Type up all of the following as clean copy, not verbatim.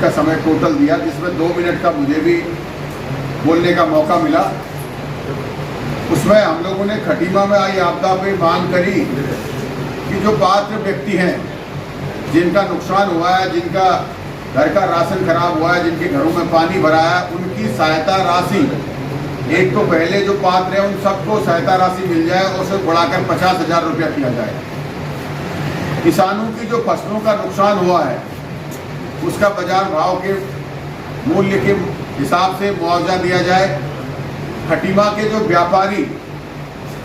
Minute का समय total दिया, जिसमें 2 मिनट का मुझे भी बोलने का मौका मिला। उसमें हम लोगों ने खटीमा में आई आपदा पे मांग करी कि जो पात्र व्यक्ति हैं, जिनका नुकसान हुआ है, जिनका घर का राशन खराब हुआ है, जिनके घरों में पानी भरा है, उनकी सहायता राशि, एक तो पहले जो पात्र हैं उन सबको सहायता राशि मिल जाए और उसे बढ़ाकर 50,000 रुपया किया जाए। किसानों की जो फसलों का नुकसान हुआ है उसका बाजार भाव के मूल्य के हिसाब से मुआवजा दिया जाए। खटीमा के जो व्यापारी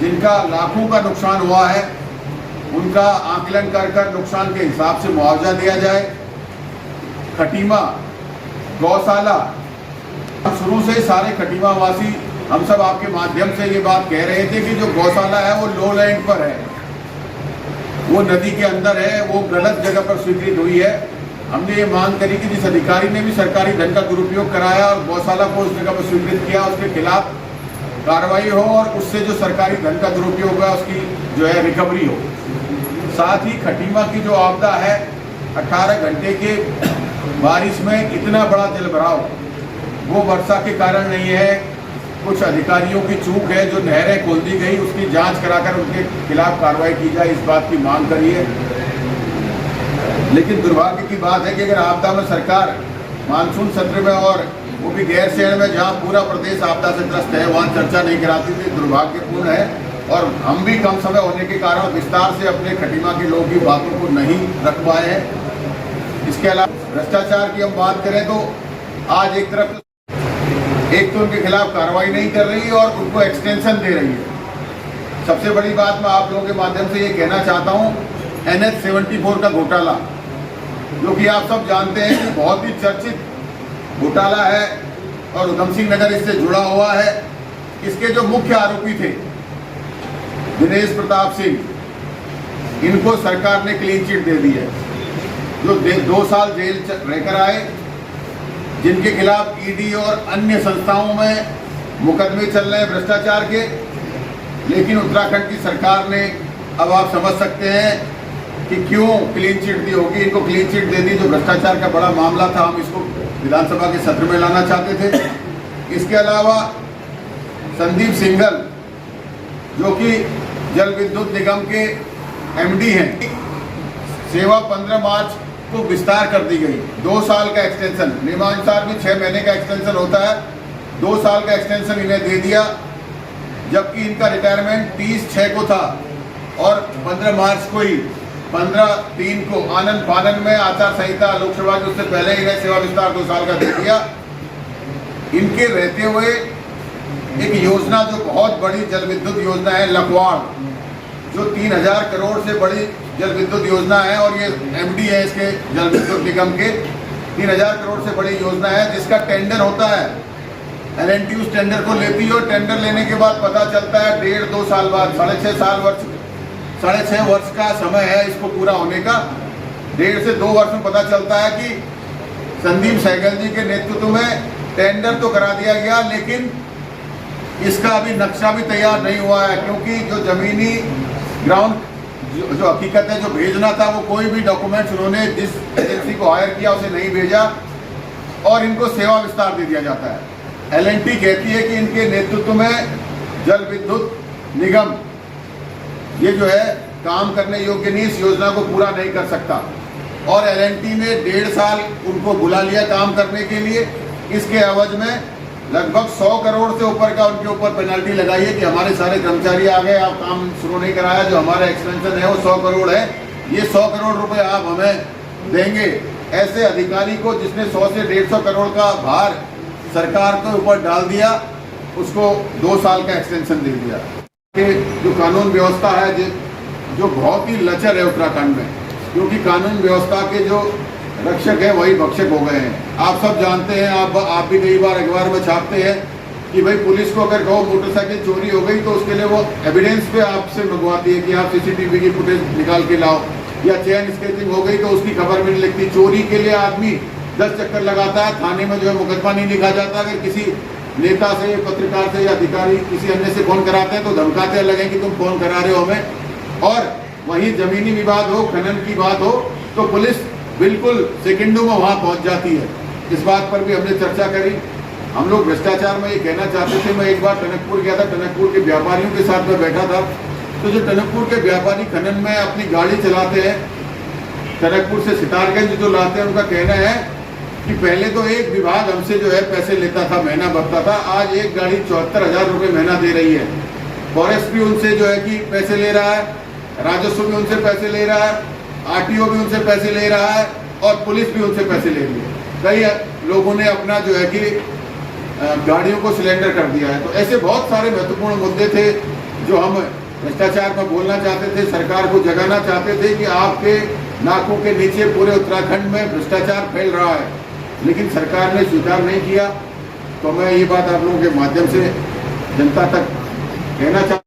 जिनका लाखों का नुकसान हुआ है उनका आकलन कर नुकसान के हिसाब से मुआवजा दिया जाए। खटीमा गौशाला, हम शुरू से सारे खटीमा वासी हम सब आपके माध्यम से ये बात कह रहे थे कि जो गौशाला है वो लो लैंड पर है, वो नदी के अंदर है, वो गलत जगह पर स्वीकृत हुई है। हमने ये मांग करी कि जिस अधिकारी ने भी सरकारी धन का दुरुपयोग कराया और गौशाला को उस जगह पर स्वीकृत किया, उसके खिलाफ कार्रवाई हो और उससे जो सरकारी धन का दुरुपयोग हुआ उसकी जो है रिकवरी हो। साथ ही खटीमा की जो आपदा है, 18 घंटे के बारिश में इतना बड़ा जलभराव वो वर्षा के कारण नहीं है, कुछ अधिकारियों की चूक है। जो नहरें खोल दी गई उसकी जांच कराकर उनके खिलाफ कार्रवाई की जाए, इस बात की मांग करी है। लेकिन दुर्भाग्य की बात है कि अगर आपदा में सरकार मानसून सत्र में और वो भी गैर शहर में जहाँ पूरा प्रदेश आपदा से त्रस्त है वहाँ चर्चा नहीं कराती थी, दुर्भाग्यपूर्ण है। और हम भी कम समय होने के कारण विस्तार से अपने खटीमा के लोगों की बातों को नहीं रख पाए हैं। इसके अलावा भ्रष्टाचार की हम बात करें तो आज एक तरफ तो उनके खिलाफ कार्रवाई नहीं कर रही और उनको एक्सटेंशन दे रही है। सबसे बड़ी बात मैं आप लोगों के माध्यम से ये कहना चाहता हूँ, NH 74 का घोटाला, जो कि आप सब जानते हैं कि बहुत ही चर्चित घोटाला है और उधम सिंह नगर इससे जुड़ा हुआ है। इसके जो मुख्य आरोपी थे दिनेश प्रताप सिंह, इनको सरकार ने क्लीन चिट दे दी है। जो 2 साल जेल रहकर आए, जिनके खिलाफ ईडी और अन्य संस्थाओं में मुकदमे चल रहे हैं भ्रष्टाचार के, लेकिन उत्तराखंड की सरकार ने, अब आप समझ सकते हैं कि क्यों क्लीन चिट दी होगी। इनको क्लीन चिट दे दी। जो भ्रष्टाचार का बड़ा मामला था, हम इसको विधानसभा के सत्र में लाना चाहते थे। इसके अलावा संदीप सिंघल, जो कि जल विद्युत निगम के MD हैं, सेवा 15 मार्च को विस्तार कर दी गई। 2 साल का एक्सटेंशन, नियमानुसार भी 6 महीने का एक्सटेंशन होता है, 2 साल का एक्सटेंशन इन्हें दे दिया, जबकि इनका रिटायरमेंट 30/6 को था और 15 मार्च को ही 15/3 को आनंद फानन में आचार संहिता लोकसभा के उससे पहले इन्हें सेवा विस्तार 2 साल का दे दिया। इनके रहते हुए एक योजना जो बहुत बड़ी जल विद्युत योजना है लखवाड़, जो 3000 करोड़ से बड़ी जल विद्युत योजना है और ये MD है इसके जल विद्युत निगम के, 3000 करोड़ से बड़ी योजना है जिसका टेंडर होता है। L&T उस टेंडर को लेती है और टेंडर लेने के बाद पता चलता है 1.5-2 साल बाद, 6.5 वर्ष का समय है इसको पूरा होने का। 1.5 से 2 वर्ष में पता चलता है कि संदीप सहगल जी के नेतृत्व में टेंडर तो करा दिया गया, लेकिन इसका अभी नक्शा भी तैयार नहीं हुआ है, क्योंकि जो जमीनी ग्राउंड जो हकीकत है, जो भेजना था, वो कोई भी डॉक्यूमेंट्स उन्होंने जिस एजेंसी को हायर किया उसे नहीं भेजा और इनको सेवा विस्तार दे दिया जाता है। L&T कहती है कि इनके नेतृत्व में जल विद्युत निगम ये जो है काम करने योग्य नहीं, इस योजना को पूरा नहीं कर सकता और L&T ने 1.5 साल उनको बुला लिया काम करने के लिए। इसके एवज में लगभग 100 करोड़ से ऊपर का उनके ऊपर पेनल्टी लगाई है कि हमारे सारे कर्मचारी आ गए, आप काम शुरू नहीं कराया, जो हमारा एक्सपेंशन है वो 100 करोड़ है, ये 100 करोड़ रुपए आप हमें देंगे। ऐसे अधिकारी को जिसने 100 से 150 करोड़ का भार सरकार के ऊपर डाल दिया, उसको 2 साल का एक्सटेंशन दे दिया। जो कानून व्यवस्था है जो बहुत ही लचर है उत्तराखंड में, क्योंकि कानून व्यवस्था के जो रक्षक है वही भक्षक हो गए हैं। आप सब जानते हैं, आप भी कई बार अखबार में छापते हैं कि भाई पुलिस को अगर कहो मोटरसाइकिल चोरी हो गई तो उसके लिए वो एविडेंस पे आपसे मंगवाती है कि आप CCTV की फुटेज निकाल के लाओ, या चेन स्केचिंग हो गई तो उसकी खबर भी नहीं लिखती। चोरी के लिए आदमी 10 चक्कर लगाता है, थाने में जो है मुकदमा नहीं लिखा जाता। अगर किसी नेता से, पत्रकार से या अधिकारी किसी अन्य से फोन कराते हैं तो धमकाते लगे कि तुम फोन करा रहे हो हमें। और वहीं जमीनी विवाद हो, खनन की बात हो तो पुलिस बिल्कुल सेकंडों में वहां पहुंच जाती है। इस बात पर भी हमने चर्चा करी। हम लोग भ्रष्टाचार में ये कहना चाहते थे, मैं एक बार टनकपुर गया था, टनकपुर के व्यापारियों के साथ में बैठा था, तो जो टनकपुर के व्यापारी खनन में अपनी गाड़ी चलाते हैं, टनकपुर से सितारगंज जो लाते हैं, उनका कहना है कि पहले तो एक विभाग हमसे जो है पैसे लेता था, महीना भरता था, आज एक गाड़ी 74,000 रुपये महीना दे रही है। फॉरेस्ट भी उनसे जो है कि पैसे ले रहा है, राजस्व भी उनसे पैसे ले रहा है, आरटीओ भी उनसे पैसे ले रहा है और पुलिस भी उनसे पैसे ले रही है। कई लोगों ने अपना जो है कि गाड़ियों को सिलेंडर कर दिया है। तो ऐसे बहुत सारे महत्वपूर्ण मुद्दे थे जो हम भ्रष्टाचार पर बोलना चाहते थे, सरकार को जगाना चाहते थे कि आपके नाकों के नीचे पूरे उत्तराखंड में भ्रष्टाचार फैल रहा है, लेकिन सरकार ने स्वीकार नहीं किया। तो मैं ये बात आप लोगों के माध्यम से जनता तक कहना चाहता